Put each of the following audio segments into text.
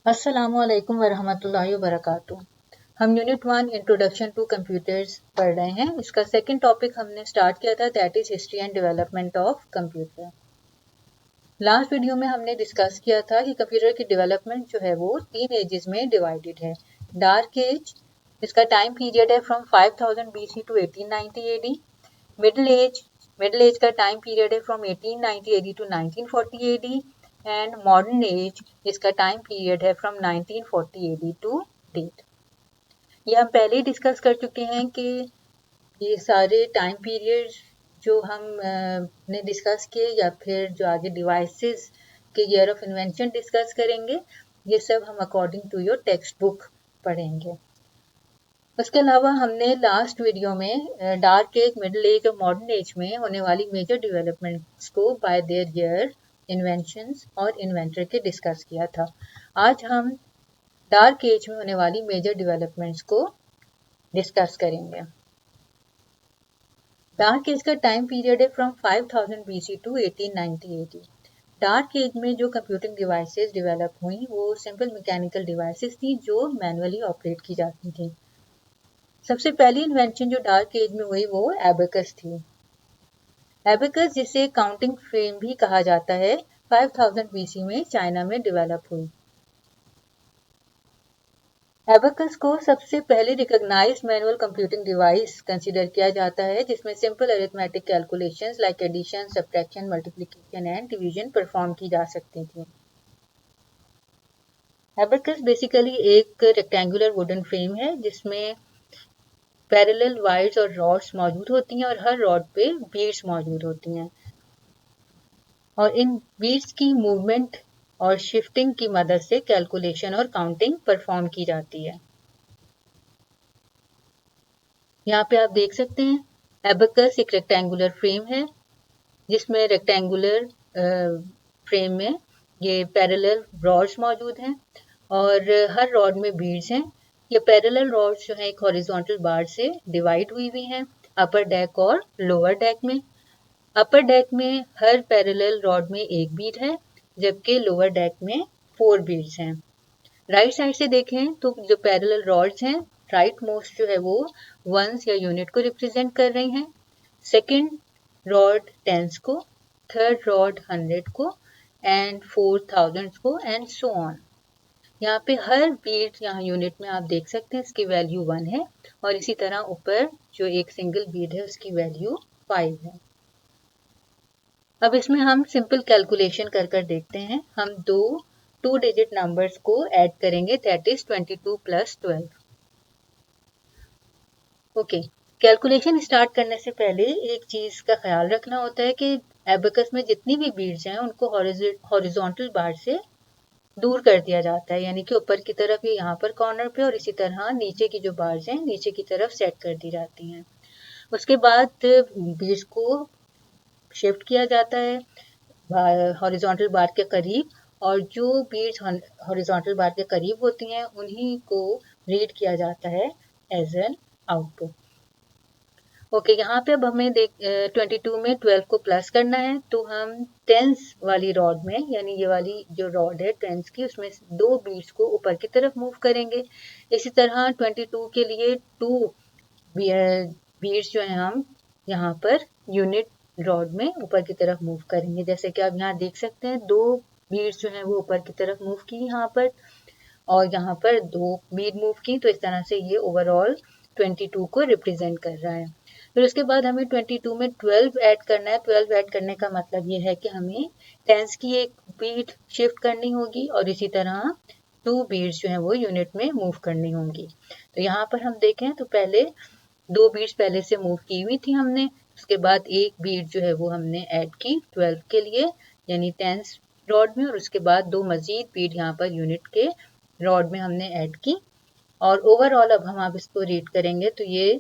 अस्सलामुअलैकुम वरहमतुल्लाहि वबरकातुहू। हम यूनिट 1 इंट्रोडक्शन टू कंप्यूटर्स पढ़ रहे हैं। इसका सेकंड टॉपिक हमने स्टार्ट किया था, that is history and development of computer. Last video में हमने डिस्कस किया था कि कंप्यूटर की डेवलपमेंट जो है वो 3 एजेस में डिवाइडेड है। डार्क एज, इसका टाइम पीरियड है from 5000 BC to 1890 AD। Middle age का टाइम पीरियड है from 1890 AD to 1940 AD। And modern age, इसका टाइम पीरियड है फ्रॉम 1940 AD टू डेट। ये हम पहले ही डिस्कस कर चुके हैं कि ये सारे टाइम पीरियड जो हम ने डिस्कस किए या फिर जो आगे डिवाइसेस के ईयर ऑफ इन्वेंशन डिस्कस करेंगे, ये सब हम according to your text book पढ़ेंगे। उसके अलावा हमने लास्ट वीडियो में डार्क एज, मिडिल एज और मॉडर्न एज में होने वाली मेजर डेवलपमेंट्स को बाय देयर ईयर, इन्वेंशंस और इन्वेंटर के डिस्कस किया था। आज हम डार्क एज में होने वाली मेजर डेवलपमेंट्स को डिस्कस करेंगे। डार्क एज का टाइम पीरियड है from 5000 BC to 1890 AD। Dark age में जो कंप्यूटिंग डिवाइसेस डेवलप हुई वो सिंपल मैकेनिकल डिवाइसेस थी जो मैनुअली ऑपरेट की जाती थी। सबसे पहली इन्वेंशन जो डार्क एज में हुई वो एबेकस थी। एबेकस, जिसे काउंटिंग फ्रेम भी कहा जाता है, 5000 BC में चाइना में डेवलप हुई। एबेकस को सबसे पहले recognised manual computing device consider किया जाता है, जिसमें simple arithmetic calculations like addition, subtraction, multiplication and division perform की जा सकती थी। एबेकस बेसिकली एक रेक्टेंगुलर वुडन फ्रेम है जिसमें पैरेलल वायर्स और रॉड्स मौजूद होती हैं और हर रॉड पे बीड्स मौजूद होती हैं और इन बीड्स की मूवमेंट और शिफ्टिंग की मदद से कैलकुलेशन और काउंटिंग परफॉर्म की जाती है। यहाँ पे आप देख सकते हैं एबेकस एक रेक्टेंगुलर फ्रेम है जिसमें रेक्टेंगुलर फ्रेम में ये पैरेलल रॉड्स मौजूद हैं और हर रॉड में बीड्स हैं। ये पैरेलल रॉड्स जो है एक हॉरिजॉन्टल बार से डिवाइड हुई हैं अपर डेक और लोअर डेक में। अपर डेक में हर पैरेलल रॉड में एक बीड है जबकि लोअर डेक में 4 बीड्स हैं। राइट साइड से देखें तो जो पैरेलल रॉड्स हैं, राइट मोस्ट जो है वो वंस या यूनिट को रिप्रेजेंट कर रही हैं, सेकंड रॉड टेंस को, थर्ड रॉड 100 को एंड 4000 को एंड सो ऑन। यहाँ पे हर बीट यहाँ यूनिट में आप देख सकते हैं इसकी वैल्यू 1 है और इसी तरह ऊपर जो एक सिंगल बीट है उसकी वैल्यू 5 है। अब इसमें हम सिंपल कैलकुलेशन कर देखते हैं। हम दो 2 डिजिट नंबर्स को ऐड करेंगे, that is 22 plus 12। Okay, calculation start करने से पहले एक चीज का ख्याल रखना होता है कि एबेकस में जितनी भी बीड्स हैं उनको हॉरिजॉन्टल बार से दूर कर दिया जाता है, यानी कि ऊपर की तरफ ये यहाँ पर कॉर्नर पे और इसी तरह नीचे की जो बार्स हैं नीचे की तरफ सेट कर दी जाती हैं। उसके बाद बीड्स को शिफ्ट किया जाता है हॉरिजॉन्टल बार के करीब और जो बीड्स हॉरिजॉन्टल बार के करीब होती हैं उन्हीं को रीड किया जाता है एज एन आउटपुट। ओके, यहाँ पे अब हमें 22 में 12 को प्लस करना है तो हम टेंस वाली रॉड में, यानी ये वाली जो रॉड है टेंस की, उसमें 2 बीड्स को ऊपर की तरफ मूव करेंगे। इसी तरह 22 के लिए 2 बीड्स जो है हम यहाँ पर यूनिट रॉड में ऊपर की तरफ मूव करेंगे। जैसे कि आप यहाँ देख सकते हैं 2 बीड्स जो है वो ऊपर की तरफ मूव की यहाँ पर और यहाँ पर 2 बीड मूव की, तो इस तरह से ये ओवरऑल 22 को रिप्रेजेंट कर रहा है। फिर उसके बाद हमें 22 में 12 ऐड करना है। 12 ऐड करने का मतलब ये है कि हमें टेंस की एक बीट शिफ्ट करनी होगी और इसी तरह 2 बीट्स जो है वो यूनिट में मूव करनी होंगी। तो यहाँ पर हम देखें तो पहले 2 बीट्स पहले से मूव की हुई थी हमने, उसके बाद एक बीट जो है वो हमने ऐड की 12 के लिए यानी टेंस रॉड में और उसके बाद 2 मजीद बीट यहाँ पर यूनिट के रॉड में हमने ऐड की और ओवरऑल अब हम आप इसको रीड करेंगे तो ये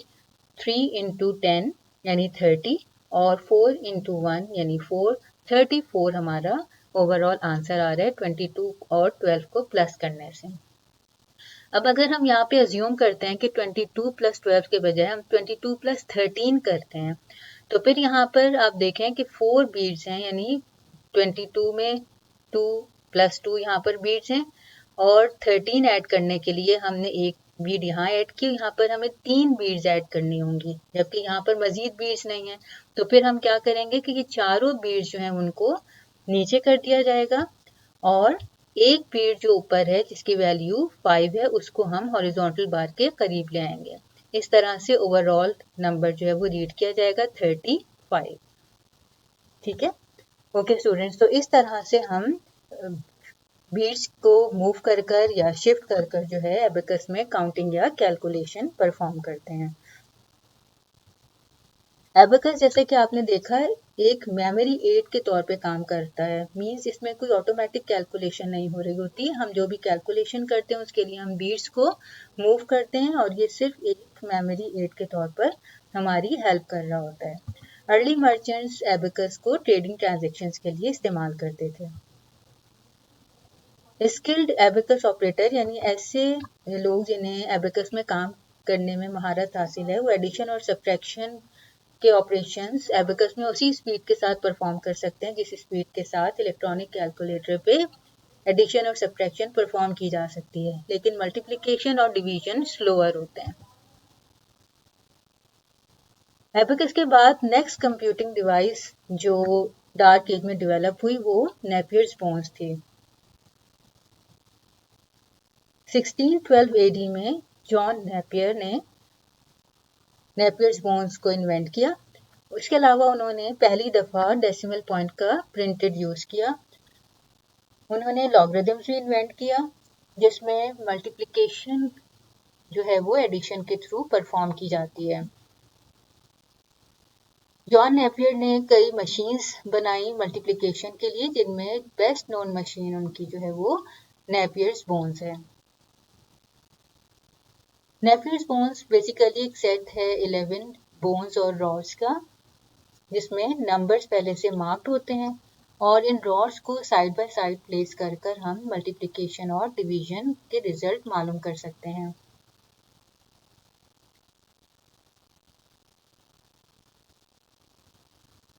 3 into 10 यानी 30 और 4 into 1 यानी 4, 34 हमारा ओवरऑल आंसर आ रहा है 22 और 12 को प्लस करने से। अब अगर हम यहाँ पे अज्यूम करते हैं कि 22 प्लस 12 के बजाय हम 22 प्लस 13 करते हैं तो फिर यहाँ पर आप देखें कि 4 बीट्स हैं, यानी 22 में 2 प्लस 2 यहाँ पर बीट्स हैं और 13 ऐड करने के लिए हमने एक बीड यहाँ ऐड की, यहाँ पर हमें 3 बीड्स ऐड करनी होंगी, जबकि यहाँ पर मजीद बीड्स नहीं है। तो फिर हम क्या करेंगे कि ये चारों बीड्स जो हैं उनको नीचे कर दिया जाएगा और एक बीड जो ऊपर है जिसकी वैल्यू 5 है उसको हम हॉरिजॉन्टल बार के करीब ले आएंगे। इस तरह से ओवरऑल नंबर जो है वो रीड किया जाएगा 35। ठीक है, ओके स्टूडेंट्स, तो इस तरह से हम बीट्स को मूव कर कर या शिफ्ट कर कर जो है एबेकस में काउंटिंग या कैलकुलेशन परफॉर्म करते हैं। एबेकस जैसे कि आपने देखा है एक मेमोरी एड के तौर पे काम करता है, मींस इसमें कोई ऑटोमेटिक कैलकुलेशन नहीं हो रही होती, हम जो भी कैलकुलेशन करते हैं उसके लिए हम बीट्स को मूव करते हैं और ये सिर्फ एक मेमोरी एड के तौर पर हमारी हेल्प कर रहा होता है। अर्ली मर्चेंट्स एबेकस को ट्रेडिंग ट्रांजेक्शन्स के लिए इस्तेमाल करते थे। स्किल्ड एबेकस ऑपरेटर यानी ऐसे लोग जिन्हें एबेकस में काम करने में महारत हासिल है, वो एडिशन और सब्ट्रैक्शन के ऑपरेशंस एबेकस में उसी स्पीड के साथ परफॉर्म कर सकते हैं जिस स्पीड के साथ इलेक्ट्रॉनिक कैलकुलेटर पे एडिशन और सब्ट्रैक्शन परफॉर्म की जा सकती है, लेकिन मल्टीप्लिकेशन और डिवीजन स्लोअर होते हैं। एबेकस के बाद नेक्स्ट कंप्यूटिंग डिवाइस जो डार्क एज में डेवलप हुई वो नेपियर्स बोन्स थी। 1612 AD में जॉन नेपियर ने नेपियर्स बोन्स को इन्वेंट किया। उसके अलावा उन्होंने पहली दफ़ा डेसिमल पॉइंट का प्रिंटेड यूज़ किया। उन्होंने लॉगरिथम्स भी इन्वेंट किया जिसमें मल्टीप्लिकेशन जो है वो एडिशन के थ्रू परफॉर्म की जाती है। जॉन नेपियर ने कई मशीन्स बनाई मल्टीप्लिकेशन के लिए, जिनमें बेस्ट नोन मशीन उनकी जो है वो नेपियर्स बोन्स है। नेपियर्स बोन्स बेसिकली एक सेट है 11 बोन्स और रॉड्स का, जिसमें नंबर्स पहले से मार्क्ड होते हैं और इन रॉड्स को साइड बाय साइड प्लेस कर कर हम मल्टीप्लिकेशन और डिवीजन के रिजल्ट मालूम कर सकते हैं।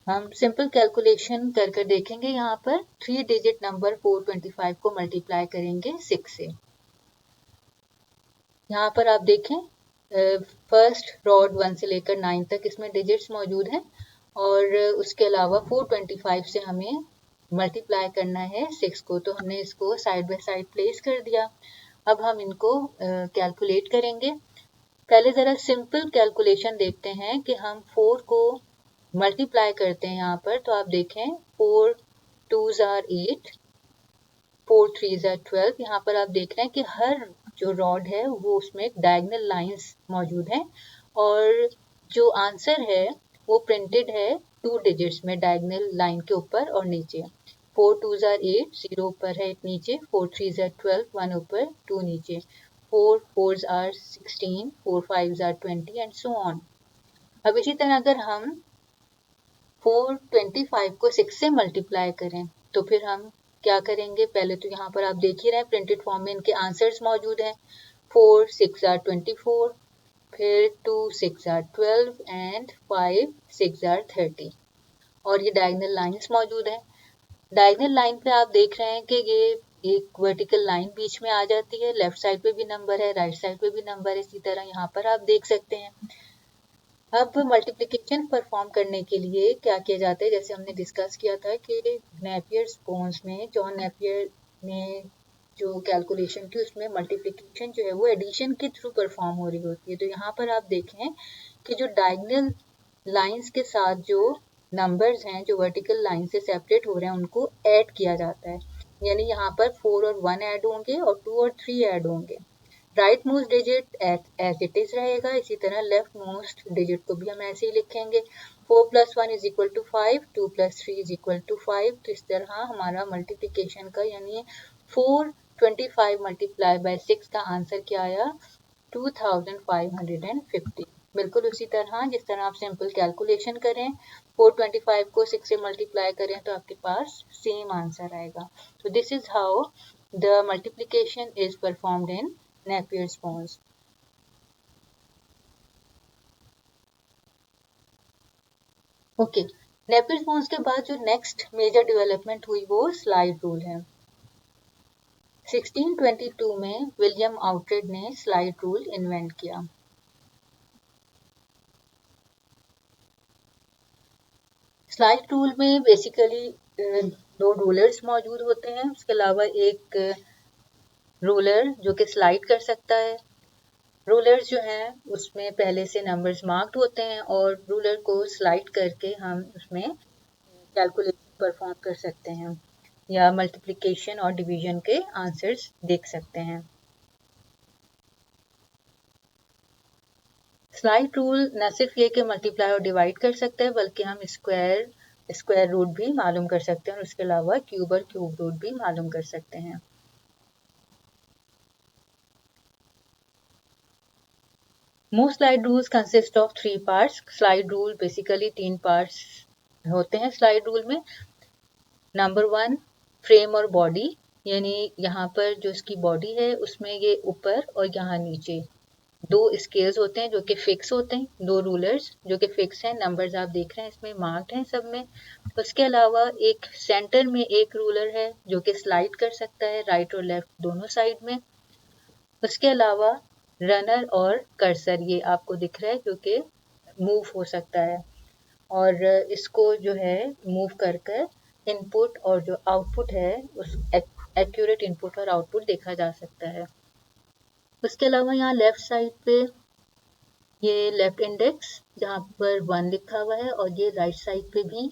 हम सिंपल कैलकुलेशन कर कर देखेंगे। यहाँ पर 3 डिजिट नंबर 425 को मल्टीप्लाई करेंगे 6 से। यहाँ पर आप देखें फर्स्ट रॉड 1 से लेकर 9 तक इसमें डिजिट्स मौजूद हैं और उसके अलावा 425 से हमें मल्टीप्लाई करना है 6 को, तो हमने इसको साइड बाय साइड प्लेस कर दिया। अब हम इनको कैलकुलेट करेंगे। पहले ज़रा सिंपल कैलकुलेशन देखते हैं कि हम 4 को मल्टीप्लाई करते हैं यहाँ पर, तो आप देखें 4 2s are 8, 4 3s are 12। यहाँ पर आप देख रहे हैं कि हर जो रॉड है वो उसमें एक डायगोनल लाइंस मौजूद हैं और जो आंसर है वो प्रिंटेड है 2 डिजिट्स में डायगोनल लाइन के ऊपर और नीचे। 4 2s are 8, 0 ऊपर है 1 नीचे, 4 3s are 12, 1 ऊपर 2 नीचे, 4 4s are 16, 4 5s are 20 and so on. अब इसी तरह अगर हम 425 को 6 से मल्टीप्लाई करें तो फिर हम क्या करेंगे, पहले तो यहाँ पर आप देख ही रहे हैं प्रिंटेड फॉर्म में इनके आंसर्स मौजूद हैं। 4 6 are 24, फिर 2 6 are 12 एंड 5 6 are 30 और ये डायगोनल लाइंस मौजूद हैं। डायगोनल लाइन पे आप देख रहे हैं कि ये एक वर्टिकल लाइन बीच में आ जाती है, लेफ्ट साइड पे भी नंबर है, राइट साइड पे भी नंबर है, इसी तरह यहाँ पर आप देख सकते हैं। अब मल्टीप्लिकेशन परफॉर्म करने के लिए क्या किया जाता है, जैसे हमने डिस्कस किया था कि नेपियर्स बोन्स में जॉन नेपियर ने जो कैलकुलेशन की उसमें मल्टीप्लिकेशन जो है वो एडिशन के थ्रू परफॉर्म हो रही होती है। तो यहाँ पर आप देखें कि जो डायगोनल लाइंस के साथ जो नंबर्स हैं जो वर्टिकल लाइन से सेपरेट हो रहे हैं उनको ऐड किया जाता है, यानी यहाँ पर 4 और 1 ऐड होंगे और 2 और 3 ऐड होंगे। Right most digit as it is रहेगा, इसी तरह लेफ्ट मोस्ट डिजिट को भी हम ऐसे ही लिखेंगे। 4 + 1 = 5, 2 + 3 = 5। तो इस तरह हमारा मल्टीप्लिकेशन का यानी 425 मल्टीप्लाई बाय 6 का आंसर क्या आया, 2550। बिल्कुल उसी तरह जिस तरह आप सिंपल कैलकुलेशन करें 425 को 6 से मल्टीप्लाई करें तो आपके पास सेम आंसर आएगा। तो this is how the multiplication is performed in Napier's bones। Okay, Napier's bones के बाद जो नेक्स्ट मेजर डेवलपमेंट हुई वो स्लाइड रूल है। 1622 में विलियम आउटरेड ने स्लाइड रूल इन्वेंट किया। स्लाइड रूल में बेसिकली दो रूलर्स मौजूद होते हैं, उसके अलावा एक रूलर जो कि स्लाइड कर सकता है। रूलर्स जो हैं उसमें पहले से नंबर्स मार्क्ड होते हैं और रूलर को स्लाइड करके हम उसमें कैलकुलेशन परफॉर्म कर सकते हैं या मल्टीप्लिकेशन और डिवीजन के आंसर्स देख सकते हैं। स्लाइड रूल न सिर्फ ये कि मल्टीप्लाई और डिवाइड कर सकते हैं, बल्कि हम स्क्वायर रूट भी मालूम कर सकते हैं और उसके अलावा क्यूब और क्यूब रूट भी मालूम कर सकते हैं। Most slide rules consist of 3 parts. Slide rule basically 3 parts होते हैं स्लाइड रूल में। नंबर 1 फ्रेम और बॉडी, यानी यहाँ पर जो इसकी बॉडी है उसमें ये ऊपर और यहाँ नीचे दो स्केल्स होते हैं जो कि फिक्स होते हैं, दो रूलर्स जो कि फिक्स हैं, नंबर्स आप देख रहे हैं इसमें मार्क्ड हैं सब में। उसके अलावा एक सेंटर में एक रूलर है जो कि स्लाइड कर सकता है राइट और लेफ्ट दोनों साइड में। उसके अलावा रनर और कर्सर ये आपको दिख रहा है क्योंकि मूव हो सकता है और इसको जो है मूव कर कर इनपुट और जो आउटपुट है उस एक्यूरेट इनपुट और आउटपुट देखा जा सकता है। उसके अलावा यहाँ लेफ्ट साइड पे ये लेफ्ट इंडेक्स जहाँ पर 1 लिखा हुआ है और ये राइट साइड पे भी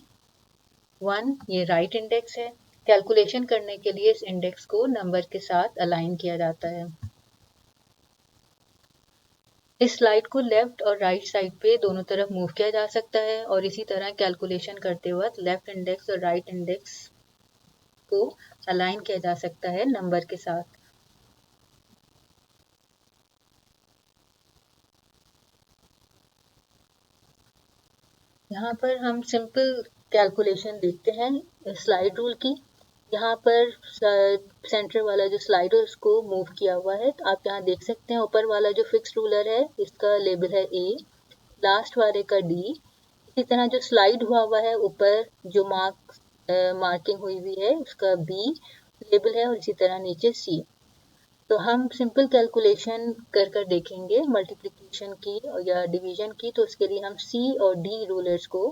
1, ये राइट इंडेक्स है। कैलकुलेशन करने के लिए इस इंडेक्स को नंबर के साथ अलाइन किया जाता है। इस स्लाइड को लेफ्ट और राइट साइड पे दोनों तरफ मूव किया जा सकता है और इसी तरह कैलकुलेशन करते वक्त लेफ्ट इंडेक्स और राइट इंडेक्स को अलाइन किया जा सकता है नंबर के साथ। यहाँ पर हम सिंपल कैलकुलेशन देखते हैं स्लाइड रूल की। यहाँ पर सेंटर वाला जो स्लाइड है उसको मूव किया हुआ है, तो आप यहाँ देख सकते हैं ऊपर वाला जो फिक्स रूलर है इसका लेबल है A, लास्ट वाले का D। इसी तरह जो स्लाइड हुआ है ऊपर जो मार्किंग हुई है उसका B लेबल है और इसी तरह नीचे C। तो हम सिंपल कैलकुलेशन कर कर देखेंगे मल्टीप्लिकेशन की या डिवीजन की, तो उसके लिए हम C और D रूलर्स को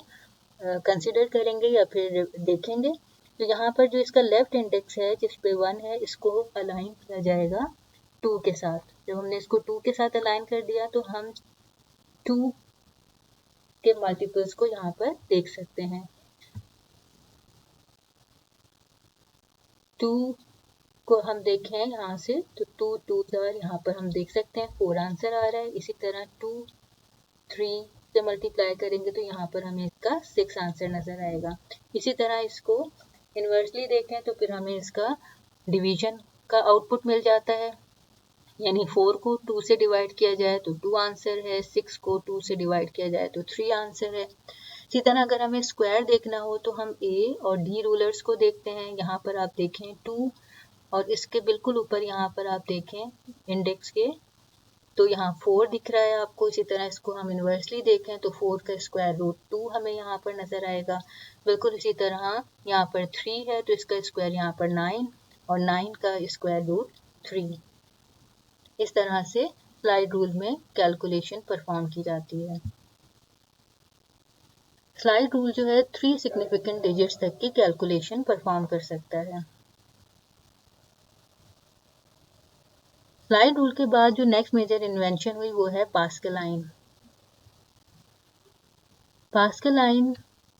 कंसिडर करेंगे या फिर देखेंगे। तो यहाँ पर जो इसका लेफ्ट इंडेक्स है जिस पे 1 है इसको अलाइन किया जाएगा 2 के साथ। जब हमने इसको 2 के साथ अलाइन कर दिया तो हम 2 के मल्टीपल्स को यहाँ पर देख सकते हैं। 2 को हम देखें यहाँ से तो 2 2 यहाँ पर हम देख सकते हैं 4 आंसर आ रहा है। इसी तरह 2 3 से मल्टीप्लाई करेंगे तो यहाँ पर हमें इसका 6 आंसर नजर आएगा। इसी तरह इसको इन्वर्सली देखें तो फिर हमें इसका डिवीजन का आउटपुट मिल जाता है, यानी 4 को 2 से डिवाइड किया जाए तो 2 आंसर है, 6 को 2 से डिवाइड किया जाए तो 3 आंसर है। इसी तरह अगर हमें स्क्वायर देखना हो तो हम A और D रूलर्स को देखते हैं। यहाँ पर आप देखें 2 और इसके बिल्कुल ऊपर यहाँ पर आप देखें इंडेक्स के तो यहाँ 4 दिख रहा है आपको। इसी तरह इसको हम इन्वर्सली देखें तो 4 का स्क्वायर रूट 2 हमें यहाँ पर नजर आएगा। बिल्कुल इसी तरह यहाँ पर 3 है तो इसका स्क्वायर यहाँ पर 9 और 9 का स्क्वायर रूट 3। इस तरह से स्लाइड रूल में कैलकुलेशन परफॉर्म की जाती है। स्लाइड रूल जो है 3 सिग्निफिकेंट डिजिट्स तक की कैलकुलेशन परफॉर्म कर सकता है। स्लाइड रूल के बाद जो नेक्स्ट मेजर इन्वेंशन हुई वो है Pascaline. Pascaline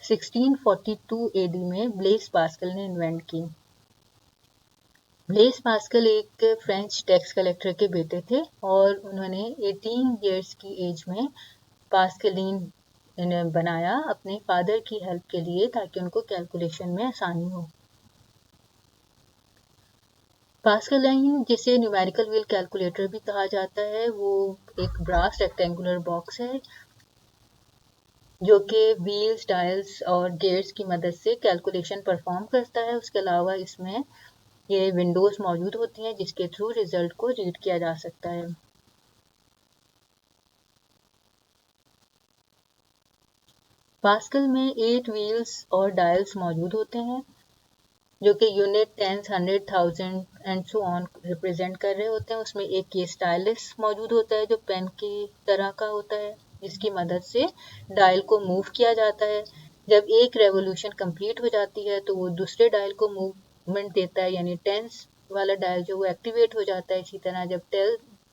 1642 AD में ब्लेस पास्कल ने इन्वेंट की। ब्लेस पास्कल एक फ्रेंच टैक्स कलेक्टर के बेटे थे और उन्होंने 18 इयर्स की एज में पास्कलिन बनाया अपने फादर की हेल्प के लिए ताकि उनको कैलकुलेशन में आसानी हो। पास्कल लाइन जिसे न्यूमेरिकल व्हील कैलकुलेटर भी कहा जाता है वो एक ब्रास रेक्टेंगुलर बॉक्स है जो कि व्हील्स, डायल्स और गियर्स की मदद से कैलकुलेशन परफॉर्म करता है। उसके अलावा इसमें ये विंडोज मौजूद होती हैं जिसके थ्रू रिजल्ट को रीड किया जा सकता है। पास्कल में 8 व्हील्स और डायल्स मौजूद होते हैं जो कि unit, tens, 100, 1000 and so on represent कर रहे होते हैं। उसमें एक ये स्टाइलस मौजूद होता है जो पेन की तरह का होता है, जिसकी मदद से डायल को मूव किया जाता है। जब एक रेवोल्यूशन कंप्लीट हो जाती है तो वो दूसरे डायल को मूवमेंट देता है, यानी टेंस वाला डायल जो वो एक्टिवेट हो जाता है। इसी तरह जब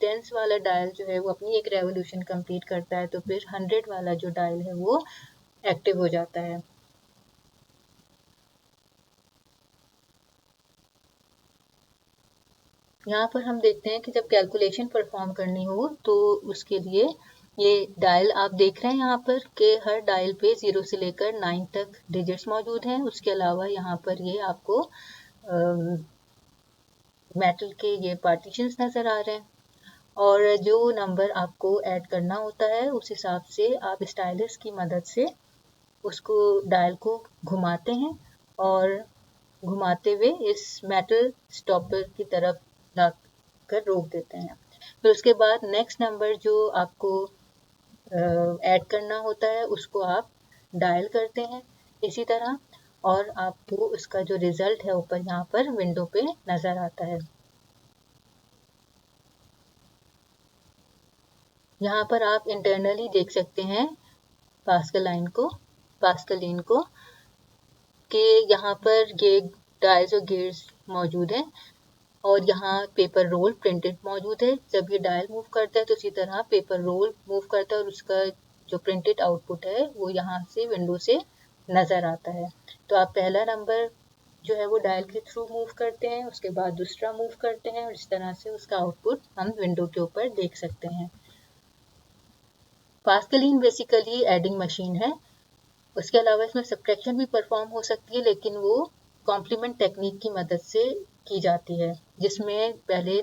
टेंस वाला डायल जो है वो अपनी एक रेवोल्यूशन कंप्लीट करता है तो फिर 100 वाला जो डायल है वो एक्टिव हो जाता है। यहाँ पर हम देखते हैं कि जब कैलकुलेशन परफॉर्म करनी हो तो उसके लिए ये डायल आप देख रहे हैं यहाँ पर कि हर डायल पे 0 से लेकर 9 तक डिजिट्स मौजूद हैं। उसके अलावा यहाँ पर ये आपको मेटल के ये पार्टीशंस नज़र आ रहे हैं, और जो नंबर आपको ऐड करना होता है उस हिसाब से आप स्टाइलस की मदद से उसको डायल को घुमाते हैं और घुमाते हुए इस मेटल स्टॉपर की तरफ लाकर रोक देते हैं। फिर उसके बाद नेक्स्ट नंबर जो आपको ऐड करना होता है उसको आप डायल करते हैं इसी तरह, और आपको उसका जो रिजल्ट है ऊपर यहाँ पर विंडो पे नज़र आता है। यहाँ पर आप इंटरनली देख सकते हैं पास्कल लाइन को कि यहाँ पर ये डायल्स और गियर्स मौजूद हैं और यहाँ पेपर रोल प्रिंटेड मौजूद है। जब ये डायल मूव करता है तो इसी तरह पेपर रोल मूव करता है और उसका जो प्रिंटेड आउटपुट है वो यहाँ से विंडो से नज़र आता है। तो आप पहला नंबर जो है वो डायल के थ्रू मूव करते हैं, उसके बाद दूसरा मूव करते हैं और इस तरह से उसका आउटपुट हम विंडो के ऊपर देख सकते हैं। पास्कलीन बेसिकली एडिंग मशीन है। उसके अलावा इसमें सब्ट्रैक्शन भी परफॉर्म हो सकती है, लेकिन वो कॉम्प्लीमेंट टेक्निक की मदद से की जाती है, जिसमें पहले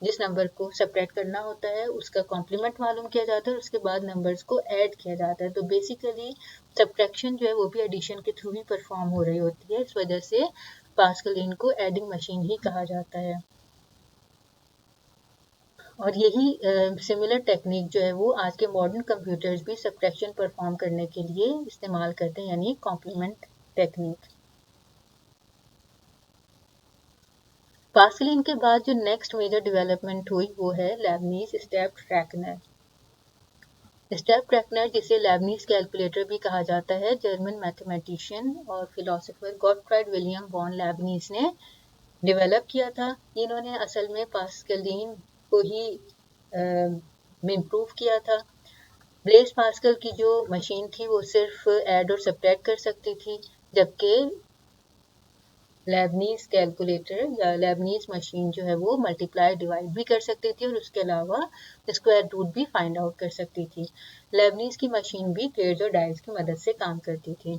जिस नंबर को सब्ट्रैक्ट करना होता है उसका कॉम्प्लीमेंट मालूम किया जाता है और उसके बाद नंबर्स को ऐड किया जाता है। तो बेसिकली सब्ट्रैक्शन जो है वो भी एडिशन के थ्रू ही परफॉर्म हो रही होती है, इस वजह से पास्कलीन को एडिंग मशीन ही कहा जाता है। और यही सिमिलर टेक्निक जो है वो आज के मॉडर्न कंप्यूटर्स भी सब्ट्रैक्शन परफॉर्म करने के लिए इस्तेमाल करते हैं, यानी कॉम्प्लीमेंट टेक्निक। पास्कलीन के बाद जो नेक्स्ट मेजर डेवलपमेंट हुई वो है Leibniz step reckoner. Step reckoner जिसे लेबनीज कैलकुलेटर भी कहा जाता है, जर्मन मैथमेटिशियन और philosopher Gottfried William von Leibniz ने डेवलप किया था। इन्होंने असल में पास्कलीन को ही में इम्प्रूव किया था। ब्लेस पास्कल की जो मशीन थी वो सिर्फ ऐड और सब्ट्रैक्ट कर सकती थी, जबकि लेबनीज कैलकुलेटर या लेबनीज मशीन जो है वो मल्टीप्लाई डिवाइड भी कर सकती थी और उसके अलावा स्क्वायर रूट भी फाइंड आउट कर सकती थी। लेबनीज की मशीन भी गेट्स और डायल्स की मदद से काम करती थी।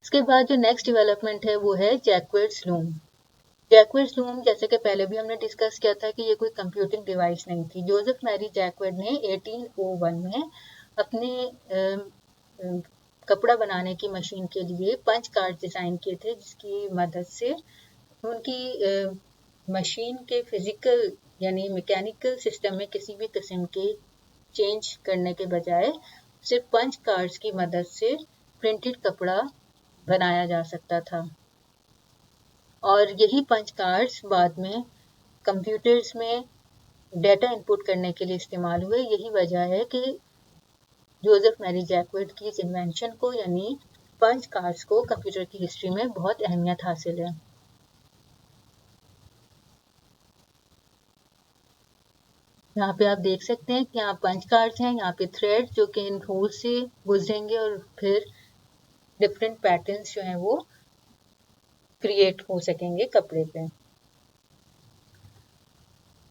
इसके बाद जो नेक्स्ट डेवलपमेंट है वो है जैकवर्ड्स लूम। जैकवर्ड्स लूम जैसे कि पहले भी हमने डिस्कस किया था कि ये कोई कंप्यूटिंग डिवाइस नहीं थी। जोसेफ मैरी जैकवर्ड ने 1801 में अपने कपड़ा बनाने की मशीन के लिए पंच कार्ड डिज़ाइन किए थे, जिसकी मदद से उनकी मशीन के फिजिकल यानी मैकेनिकल सिस्टम में किसी भी किस्म के चेंज करने के बजाय सिर्फ पंच कार्ड्स की मदद से प्रिंटेड कपड़ा बनाया जा सकता था। और यही पंच कार्ड्स बाद में कंप्यूटर्स में डेटा इनपुट करने के लिए इस्तेमाल हुए। यही वजह है कि जोसेफ मैरी जैकवर्ड की इस इन्वेंशन को यानी पंच कार्ड्स को कंप्यूटर की हिस्ट्री में बहुत अहमियत हासिल है। यहाँ पे आप देख सकते हैं कि यहाँ पंच कार्ड्स हैं, यहाँ पे थ्रेड जो कि इन होल से गुजरेंगे और फिर डिफरेंट पैटर्न्स जो हैं वो क्रिएट हो सकेंगे कपड़े पे।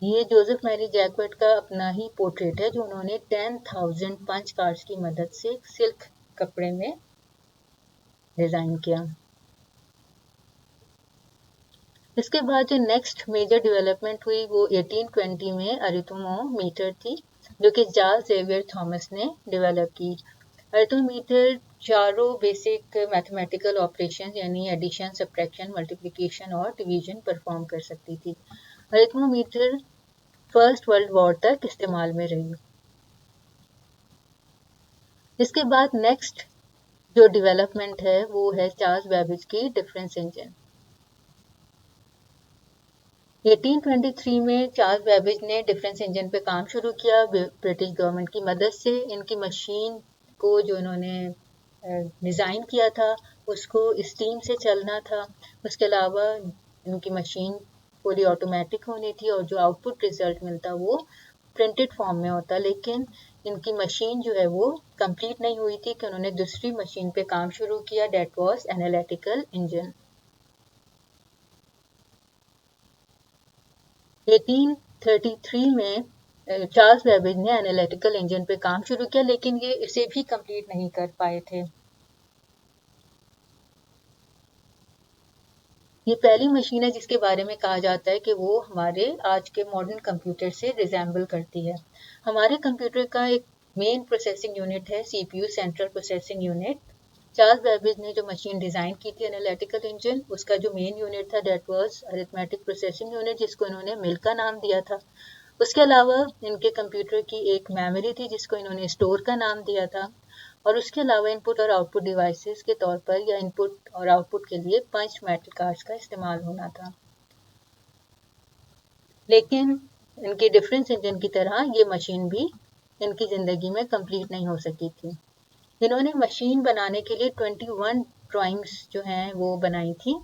ये जोसेफ मैरी जैकवर्ड का अपना ही पोर्ट्रेट है जो उन्होंने 10,000 पंच कार्ड्स की मदद से सिल्क कपड़े में डिजाइन किया। इसके बाद जो नेक्स्ट मेजर डेवलपमेंट हुई वो 1820 में अरिथमेटिक थी, जो कि चार्ल्स जेवियर थॉमस ने डेवलप की। अरिथमेटिक चारों बेसिक मैथमेटिकल ऑपरेशन यानी एडिशन, सब्ट्रैक्शन, मल्टीप्लिकेशन और डिवीजन परफॉर्म कर सकती थी। अरिथमेटिक फर्स्ट वर्ल्ड वॉर तक इस्तेमाल में रही। इसके बाद नेक्स्ट जो डेवलपमेंट है वो है चार्ल्स बेबेज की डिफरेंस इंजन। 1823 में चार्ल्स बेबेज ने डिफरेंस इंजन पे काम शुरू किया ब्रिटिश गवर्नमेंट की मदद से। इनकी मशीन को जो इन्होंने डिज़ाइन किया था उसको स्टीम से चलना था। उसके अलावा इनकी मशीन पूरी ऑटोमेटिक होनी थी और जो आउटपुट रिजल्ट मिलता वो प्रिंटेड फॉर्म में होता। लेकिन इनकी मशीन जो है वो कंप्लीट नहीं हुई थी कि उन्होंने दूसरी मशीन पे काम शुरू किया, डेट वाज एनालिटिकल इंजन। 1833 में चार्ल्स बेबेज ने एनालिटिकल इंजन पे काम शुरू किया, लेकिन ये इसे भी कंप्लीट नहीं कर पाए थे। ये पहली मशीन है जिसके बारे में कहा जाता है कि वो हमारे आज के मॉडर्न कंप्यूटर से रिजेंबल करती है। हमारे कंप्यूटर का एक मेन प्रोसेसिंग यूनिट है CPU, central processing unit. Charles Babbage ने जो मशीन डिज़ाइन की थी एनालिटिकल इंजन, उसका जो मेन यूनिट था that was arithmetic processing unit, जिसको इन्होंने मिल का नाम दिया था। उसके अलावा इनके कंप्यूटर की एक मेमोरी थी जिसको इन्होंने स्टोर का नाम दिया था। और उसके अलावा इनपुट और आउटपुट डिवाइसेस के तौर पर या इनपुट और आउटपुट के लिए 5 मेटल कार्ड्स का इस्तेमाल होना था। लेकिन इनके डिफरेंस इंजन की तरह ये मशीन भी इनकी ज़िंदगी में कंप्लीट नहीं हो सकी थी। इन्होंने मशीन बनाने के लिए 21 ड्राइंग्स जो हैं वो बनाई थी,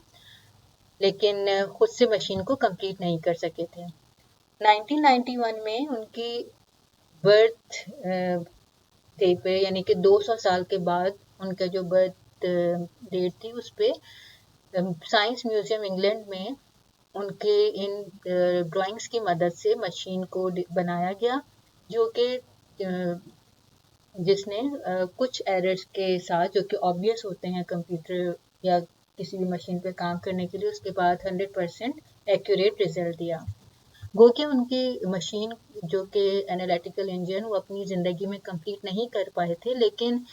लेकिन खुद से मशीन को कंप्लीट नहीं कर सके थे। 1991 में उनकी बर्थ डे पे यानी कि 200 साल के बाद उनका जो बर्थ डेट थी उस पे साइंस म्यूजियम इंग्लैंड में उनके इन ड्राइंग्स की मदद से मशीन को बनाया गया, जो कि जिसने कुछ एरर्स के साथ, जो कि ऑब्वियस होते हैं कंप्यूटर या किसी भी मशीन पे काम करने के लिए, उसके बाद 100% एक्यूरेट रिजल्ट दिया। गो कि उनकी मशीन जो कि एनालिटिकल इंजन वो अपनी ज़िंदगी में कंप्लीट नहीं कर पाए थे, लेकिन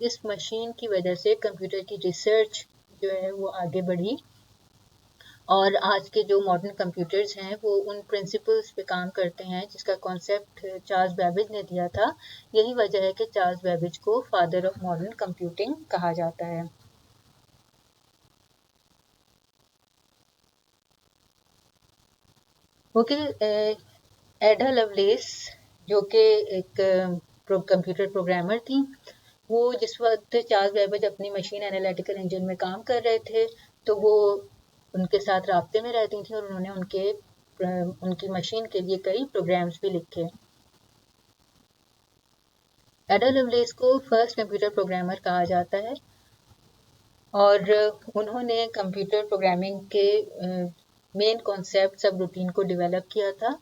इस मशीन की वजह से कंप्यूटर की रिसर्च जो है वो आगे बढ़ी और आज के जो मॉडर्न कंप्यूटर्स हैं वो उन प्रिंसिपल्स पे काम करते हैं जिसका कॉन्सेप्ट चार्ल्स बेबेज ने दिया था। यही वजह है कि चार्ल्स बेबेज को फादर ऑफ मॉडर्न कंप्यूटिंग कहा जाता है। ओके, एडा लवलेस जो कि एक कंप्यूटर प्रोग्रामर थी, वो जिस वक्त चार्ल्स बेबेज अपनी मशीन एनालिटिकल इंजन में काम कर रहे थे तो वो उनके साथ राब्ते में रहती थी और उन्होंने उनकी मशीन के लिए कई प्रोग्राम्स भी लिखे। एडा लवलेस को फर्स्ट कंप्यूटर प्रोग्रामर कहा जाता है और उन्होंने कंप्यूटर प्रोग्रामिंग के मेन कॉन्सेप्ट सब रूटीन को डेवलप किया था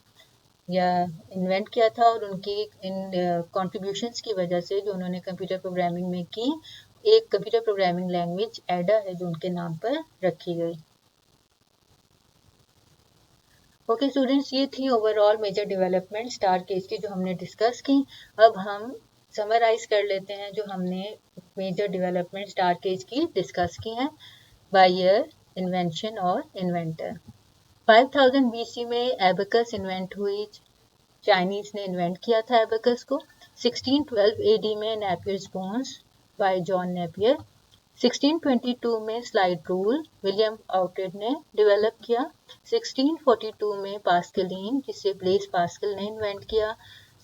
या इन्वेंट किया था, और उनकी इन कॉन्ट्रीब्यूशंस की वजह से जो उन्होंने कंप्यूटर प्रोग्रामिंग में की, एक कंप्यूटर प्रोग्रामिंग लैंग्वेज एडा है जो उनके नाम पर रखी गई। ओके स्टूडेंट्स, ये थी ओवरऑल मेजर डेवलपमेंट स्टार केज की जो हमने डिस्कस की। अब हम समराइज कर लेते हैं जो हमने मेजर डेवलपमेंट स्टार केज की डिस्कस की हैं बाय ईयर, इन्वेंशन और इन्वेंटर। 5000 BC में एबेकस इन्वेंट हुई, चाइनीज ने इन्वेंट किया था एबेकस को। 1612 AD में Napier's bones bye John Napier. 1622 में स्लाइड रूल विलियम आउटेड ने डेवलप किया। 1642 में पास्कलिन जिसे ब्लेस पास्कल ने इन्वेंट किया।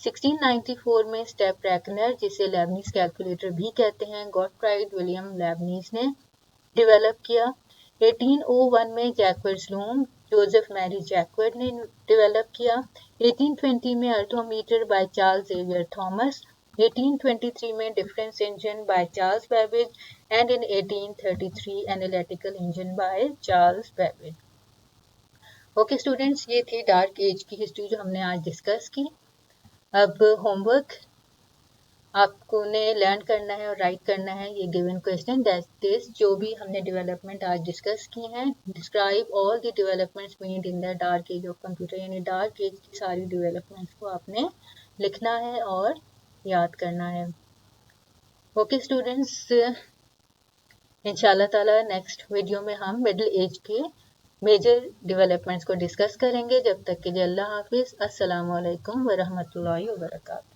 1694 में स्टेप रेकनर जिसे लेबनीज कैलकुलेटर भी कहते हैं, गॉटफ्राइड विलियम लेबनीज ने डेवलप किया। 1801 में जैक्वर्ड्स लूम जोसेफ मैरी जैक्वर्ड ने डेवलप किया। 1820 में अर्थोमीटर बाय चार्ल्स जेवियर थॉमस। 1823 में difference engine by Charles Babbage and in 1833 analytical engine by Charles Babbage. Okay students, ये थी डार्क एज की हिस्ट्री जो हमने आज डिस्कस की। अब होमवर्क आपको ने लर्न करना है और राइट करना है ये गिवन क्वेश्चन, दैट इज जो भी हमने डेवलपमेंट आज डिस्कस की हैं, describe all the developments made in the dark age of computer, यानी डार्क एज की सारी डेवलपमेंट्स को आपने लिखना है और याद करना है। ओके स्टूडेंट्स, इंशाल्लाह ताला नेक्स्ट वीडियो में हम मिडिल एज के मेजर डेवलपमेंट्स को डिस्कस करेंगे। जब तक के लिए अल्लाह हाफिज़, अस्सलाम वालेकुम व रहमतुल्लाहि व बरकातहू।